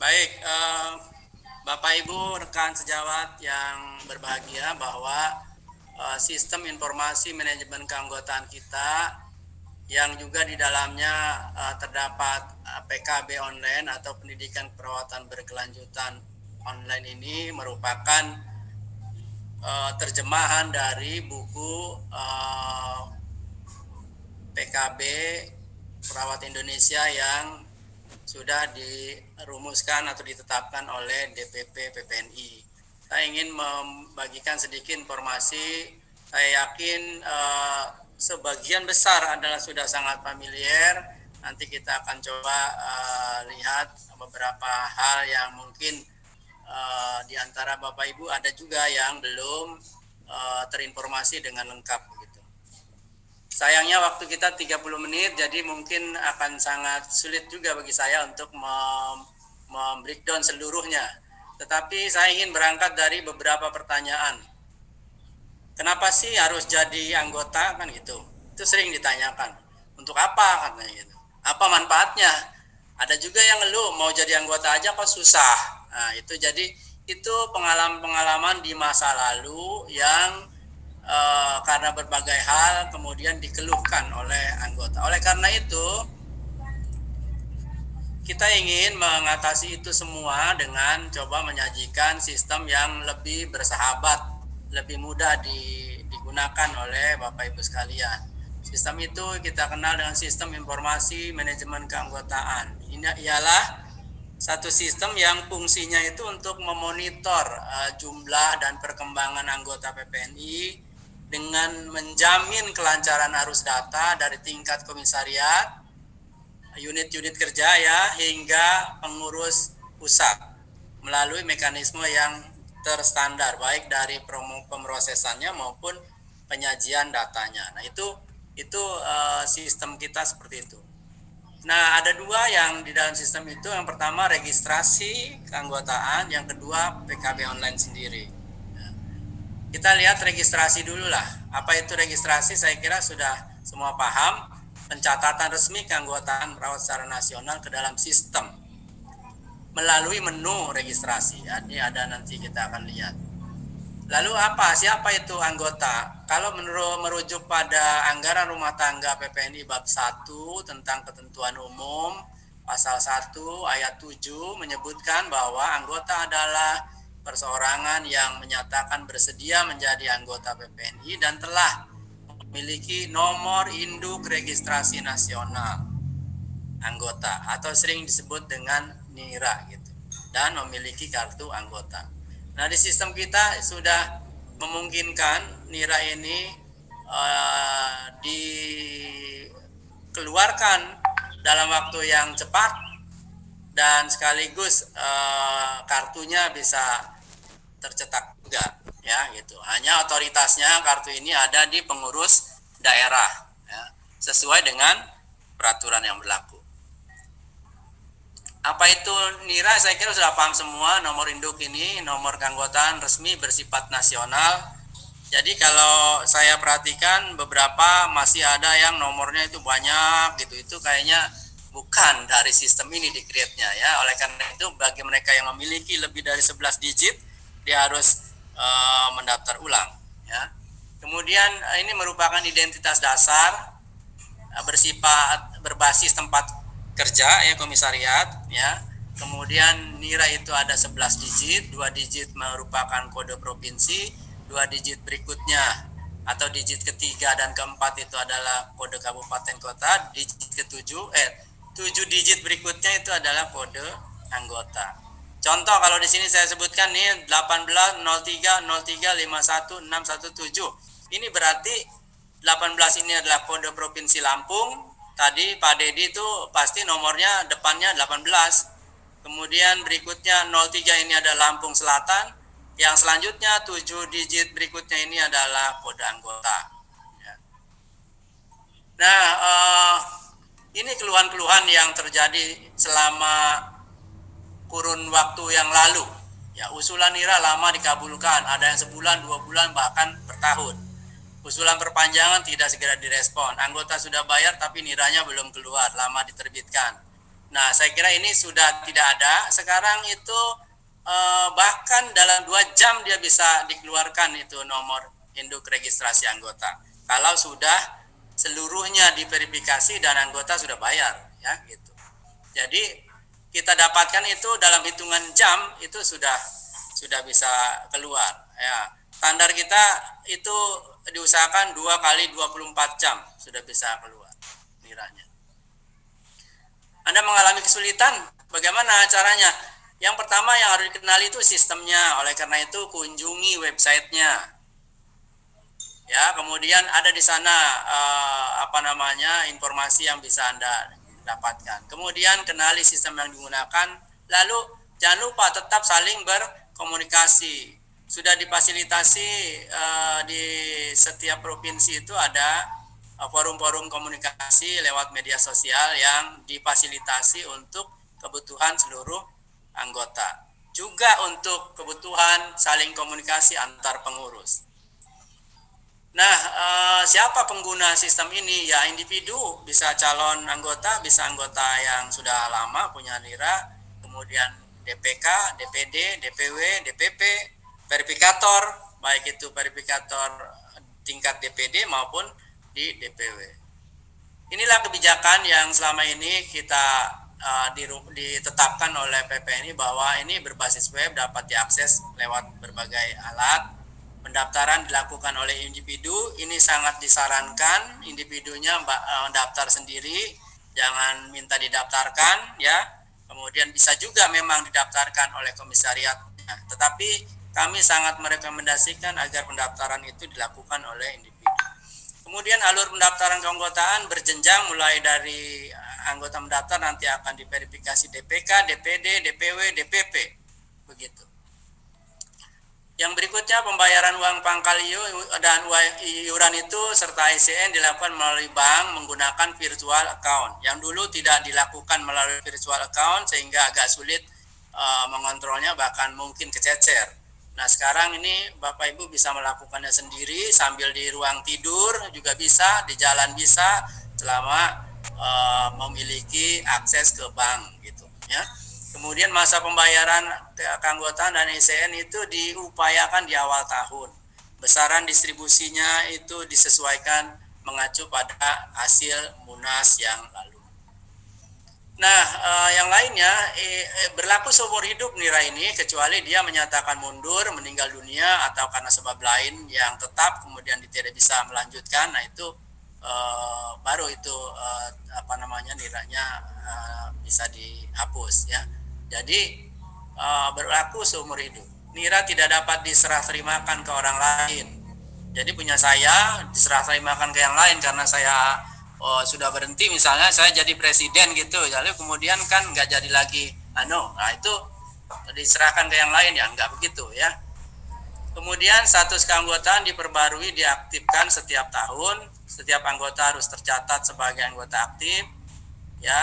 Baik, Bapak Ibu rekan sejawat yang berbahagia bahwa sistem informasi manajemen keanggotaan kita yang juga di dalamnya terdapat PKB online atau pendidikan perawatan berkelanjutan online ini merupakan terjemahan dari buku PKB Perawat Indonesia yang sudah dirumuskan atau ditetapkan oleh DPP PPNI. Saya ingin membagikan sedikit informasi. Saya yakin sebagian besar adalah sudah sangat familiar. Nanti kita akan coba lihat beberapa hal yang mungkin di antara Bapak Ibu ada juga yang belum terinformasi dengan lengkap. Sayangnya waktu kita 30 menit, jadi mungkin akan sangat sulit juga bagi saya untuk breakdown seluruhnya. Tetapi saya ingin berangkat dari beberapa pertanyaan. Kenapa sih harus jadi anggota kan gitu? Itu sering ditanyakan. Untuk apa katanya gitu? Apa manfaatnya? Ada juga yang ngeluh mau jadi anggota aja kok susah. Nah, itu jadi itu pengalaman-pengalaman di masa lalu yang karena berbagai hal kemudian dikeluhkan oleh anggota. Oleh karena itu, kita ingin mengatasi itu semua dengan coba menyajikan sistem yang lebih bersahabat, lebih mudah digunakan oleh Bapak Ibu sekalian. Sistem itu kita kenal dengan sistem informasi manajemen keanggotaan. Ini ialah satu sistem yang fungsinya itu untuk memonitor jumlah dan perkembangan anggota PPNI dengan menjamin kelancaran arus data dari tingkat komisariat, unit-unit kerja ya, hingga pengurus pusat melalui mekanisme yang terstandar baik dari pemrosesannya maupun penyajian datanya. Nah, itu sistem kita seperti itu. Nah, ada dua yang di dalam sistem itu. Yang pertama registrasi keanggotaan, yang kedua PKB online sendiri. Kita lihat registrasi dulu lah. Apa itu registrasi? Saya kira sudah semua paham. Pencatatan resmi keanggotaan perawat secara nasional ke dalam sistem melalui menu registrasi. Ini ada, nanti kita akan lihat. Lalu apa? Siapa itu anggota? Kalau merujuk pada anggaran rumah tangga PPNI bab 1 tentang ketentuan umum, pasal 1 ayat 7 menyebutkan bahwa anggota adalah perseorangan yang menyatakan bersedia menjadi anggota PPNI dan telah memiliki nomor induk registrasi nasional anggota atau sering disebut dengan NIRA gitu, dan memiliki kartu anggota. Nah, di sistem kita sudah memungkinkan NIRA ini dikeluarkan dalam waktu yang cepat dan sekaligus kartunya bisa tercetak juga ya gitu. Hanya otoritasnya kartu ini ada di pengurus daerah ya, sesuai dengan peraturan yang berlaku. Apa itu NIRA? Saya kira sudah paham semua. Nomor induk ini nomor keanggotaan resmi bersifat nasional. Jadi kalau saya perhatikan beberapa masih ada yang nomornya itu banyak gitu. Itu kayaknya bukan dari sistem ini di-create-nya ya. Oleh karena itu bagi mereka yang memiliki lebih dari 11 digit, dia harus mendaftar ulang ya. Kemudian ini merupakan identitas dasar bersifat berbasis tempat kerja ya, komisariat ya. Kemudian NIRA itu ada 11 digit, 2 digit merupakan kode provinsi, 2 digit berikutnya atau digit ketiga dan keempat itu adalah kode kabupaten kota, digit ketujuh 7 digit berikutnya itu adalah kode anggota. Contoh kalau di sini saya sebutkan nih 180303516117. Ini berarti 18 ini adalah kode provinsi Lampung. Tadi Pak Dedi itu pasti nomornya depannya 18. Kemudian berikutnya 03 ini adalah Lampung Selatan. Yang selanjutnya 7 digit berikutnya ini adalah kode anggota. Ya. Nah, ini keluhan-keluhan yang terjadi selama kurun waktu yang lalu. Ya, usulan NIRA lama dikabulkan, ada yang sebulan, 2 bulan, bahkan bertahun. Usulan perpanjangan tidak segera direspon. Anggota sudah bayar tapi NIRA-nya belum keluar, lama diterbitkan. Nah, saya kira ini sudah tidak ada. Sekarang itu bahkan dalam 2 jam dia bisa dikeluarkan itu nomor induk registrasi anggota. Kalau sudah seluruhnya diverifikasi dan anggota sudah bayar, ya gitu. Jadi kita dapatkan itu dalam hitungan jam itu sudah bisa keluar. Ya, standar kita itu diusahakan 2 kali 24 jam sudah bisa keluar niranya. Anda mengalami kesulitan, bagaimana caranya? Yang pertama yang harus dikenali itu sistemnya. Oleh karena itu kunjungi websitenya. Ya, kemudian ada di sana informasi yang bisa Anda dapatkan. Kemudian kenali sistem yang digunakan. Lalu jangan lupa tetap saling berkomunikasi. Sudah difasilitasi di setiap provinsi itu ada forum-forum komunikasi lewat media sosial yang difasilitasi untuk kebutuhan seluruh anggota. Juga untuk kebutuhan saling komunikasi antar pengurus. Nah, siapa pengguna sistem ini? Ya, individu, bisa calon anggota, bisa anggota yang sudah lama punya nira, kemudian DPK, DPD, DPW, DPP, verifikator, baik itu verifikator tingkat DPD maupun di DPW. Inilah kebijakan yang selama ini kita ditetapkan oleh PPNI bahwa ini berbasis web, dapat diakses lewat berbagai alat. Pendaftaran dilakukan oleh individu, ini sangat disarankan individunya daftar sendiri, jangan minta didaftarkan ya. Kemudian bisa juga memang didaftarkan oleh komisariatnya, tetapi kami sangat merekomendasikan agar pendaftaran itu dilakukan oleh individu. Kemudian alur pendaftaran keanggotaan berjenjang mulai dari anggota mendaftar nanti akan diverifikasi DPK, DPD, DPW, DPP, begitu. Yang berikutnya pembayaran uang pangkal dan iuran itu serta ICN dilakukan melalui bank menggunakan virtual account. Yang dulu tidak dilakukan melalui virtual account sehingga agak sulit mengontrolnya, bahkan mungkin kececer. Nah, sekarang ini Bapak Ibu bisa melakukannya sendiri sambil di ruang tidur juga bisa, di jalan bisa, selama memiliki akses ke bank gitu ya. Kemudian masa pembayaran keanggotaan dan ICN itu diupayakan di awal tahun. Besaran distribusinya itu disesuaikan mengacu pada hasil Munas yang lalu. Nah, yang lainnya berlaku seumur hidup nira ini kecuali dia menyatakan mundur, meninggal dunia atau karena sebab lain yang tetap kemudian tidak bisa melanjutkan. Nah, itu baru itu niranya bisa dihapus ya. Jadi berlaku seumur hidup. Nira tidak dapat diserah terimakan ke orang lain. Jadi punya saya diserah terimakan ke yang lain karena saya sudah berhenti, misalnya saya jadi presiden gitu, lalu kemudian kan nggak jadi lagi nah itu diserahkan ke yang lain, ya nggak begitu ya. Kemudian status keanggotaan diperbarui, diaktifkan setiap tahun. Setiap anggota harus tercatat sebagai anggota aktif. Ya,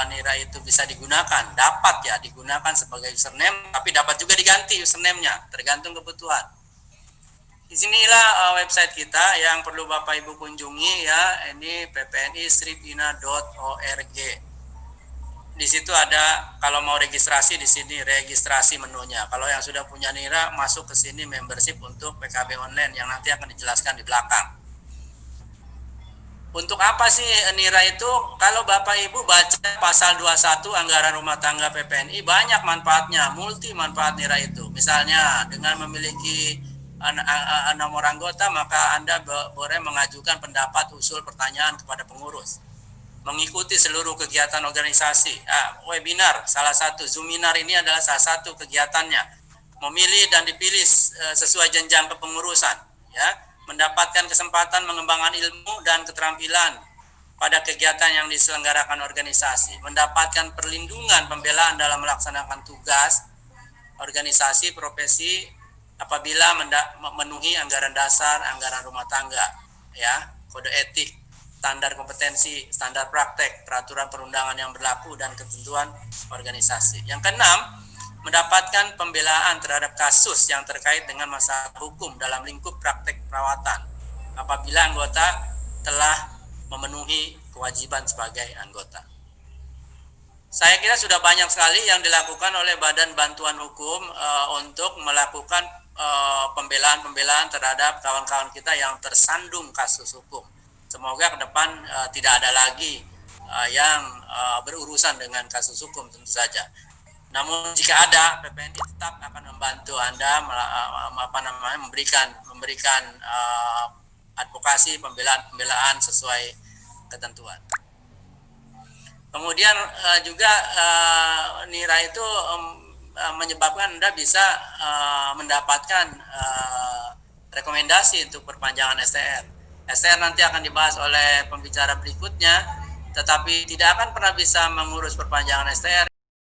nira itu bisa digunakan, dapat ya digunakan sebagai username, tapi dapat juga diganti username-nya, tergantung kebutuhan. Disinilah website kita yang perlu Bapak Ibu kunjungi ya, ini ppni-stripina.org. Di situ ada, kalau mau registrasi di sini registrasi menunya. Kalau yang sudah punya nira masuk ke sini membership untuk PKB online yang nanti akan dijelaskan di belakang. Untuk apa sih nira itu? Kalau Bapak Ibu baca pasal 21 anggaran rumah tangga PPNI, banyak manfaatnya, multi manfaat nira itu. Misalnya dengan memiliki nomor anggota, maka Anda boleh mengajukan pendapat, usul, pertanyaan kepada pengurus. Mengikuti seluruh kegiatan organisasi. Webinar salah satu, Zoominar ini adalah salah satu kegiatannya. Memilih dan dipilih sesuai jenjang kepengurusan, ya. Mendapatkan kesempatan mengembangkan ilmu dan keterampilan pada kegiatan yang diselenggarakan organisasi, mendapatkan perlindungan pembelaan dalam melaksanakan tugas organisasi profesi apabila memenuhi anggaran dasar, anggaran rumah tangga, ya, kode etik, standar kompetensi, standar praktek, peraturan perundangan yang berlaku dan ketentuan organisasi. Yang keenam, mendapatkan pembelaan terhadap kasus yang terkait dengan masalah hukum dalam lingkup praktek perawatan apabila anggota telah memenuhi kewajiban sebagai anggota. Saya kira sudah banyak sekali yang dilakukan oleh Badan Bantuan Hukum untuk melakukan pembelaan-pembelaan terhadap kawan-kawan kita yang tersandung kasus hukum. Semoga ke depan tidak ada lagi yang berurusan dengan kasus hukum tentu saja. Namun jika ada, PPNI tetap akan membantu Anda memberikan advokasi pembelaan sesuai ketentuan. Kemudian juga nira itu menyebabkan Anda bisa mendapatkan rekomendasi untuk perpanjangan STR. STR nanti akan dibahas oleh pembicara berikutnya, tetapi tidak akan pernah bisa mengurus perpanjangan STR